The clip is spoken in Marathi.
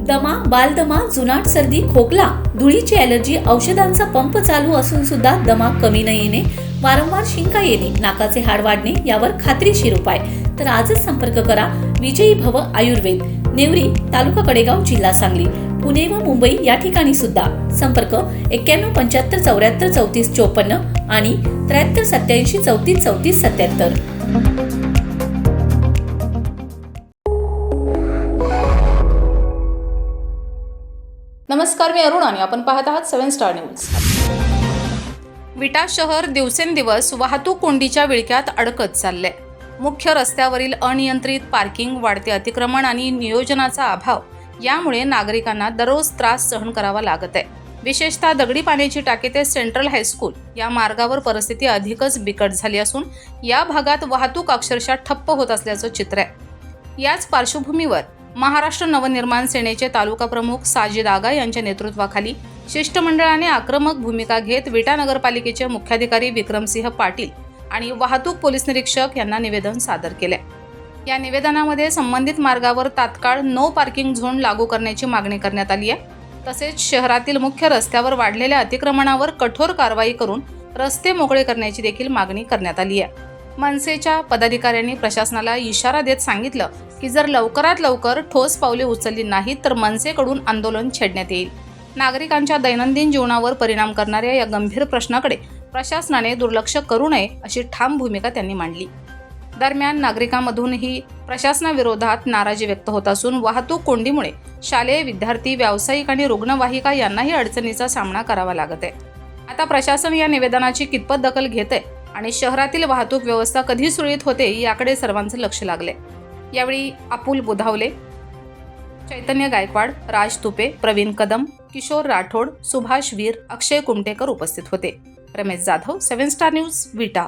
दमा, बालदमा, जुनाट सर्दी, खोकला, धुळीची ॲलर्जी, औषधांचा पंप चालू असून सुद्धा दमा कमी न येणे, वारंवार शिंका येणे, नाकाचे हाड वाढणे यावर खात्रीशीर उपाय. तर आजच संपर्क करा विजयी भव आयुर्वेद, नेवरी, तालुका कडेगाव, जिल्हा सांगली. पुणे व मुंबई या ठिकाणी सुद्धा. संपर्क 91 75 74 34 54 आणि 73 87 34 34 77. नमस्कार, मी अरुण आणि आपण पाहत आहात 7 स्टार न्यूज. विटा शहर दिवसेंदिवस वाहतूक कोंडीच्या विळख्यात अडकत चालले. मुख्य रस्त्यावरील अनियंत्रित पार्किंग, वाढते अतिक्रमण आणि नियोजनाचा अभाव यामुळे नागरिकांना दररोज त्रास सहन करावा लागत आहे. विशेषतः दगडी पाण्याची टाकी ते सेंट्रल हायस्कूल या मार्गावर परिस्थिती अधिकच बिकट झाली असून या भागात वाहतूक अक्षरशः ठप्प होत असल्याचं चित्र आहे. याच पार्श्वभूमीवर महाराष्ट्र नवनिर्माण सेनेचे तालुका प्रमुख साजिद आगा यांच्या नेतृत्वाखाली शिष्टमंडळाने आक्रमक भूमिका घेत विटा नगरपालिकेचे मुख्याधिकारी विक्रमसिंह पाटील आणि वाहतूक पोलीस निरीक्षक यांना निवेदन सादर केले. या निवेदनामध्ये संबंधित मार्गावर तात्काळ नो पार्किंग झोन लागू करण्याची मागणी करण्यात आली आहे. तसेच शहरातील मुख्य रस्त्यावर वाढलेल्या अतिक्रमणावर कठोर कारवाई करून रस्ते मोकळे करण्याची देखील मागणी करण्यात आली आहे. मनसेच्या पदाधिकाऱ्यांनी प्रशासनाला इशारा देत सांगितलं की जर लवकरात लवकर ठोस पावले उचलली नाहीत तर मनसेकडून आंदोलन छेडण्यात येईल. नागरिकांच्या दैनंदिन जीवनावर परिणाम करणाऱ्या या गंभीर प्रश्नाकडे प्रशासनाने दुर्लक्ष करू नये अशी ठाम भूमिका त्यांनी मांडली. दरम्यान नागरिकांमधूनही प्रशासनाविरोधात नाराजी व्यक्त होत असून वाहतूक कोंडीमुळे शालेय विद्यार्थी, व्यावसायिक आणि रुग्णवाहिका यांनाही अडचणीचा सामना करावा लागत आहे. आता प्रशासन या निवेदनाची कितपत दखल घेते आणि शहरातील वाहतूक व्यवस्था कधी सुरळीत होते याकडे सर्वांचं लक्ष लागले. यावेळी अपुल बुधावले, चैतन्य गायकवाड, राज तुपे, प्रवीण कदम, किशोर राठोड, सुभाष वीर, अक्षय कुमटेकर उपस्थित होते. रमेश जाधव, 7 स्टार न्यूज, विटा.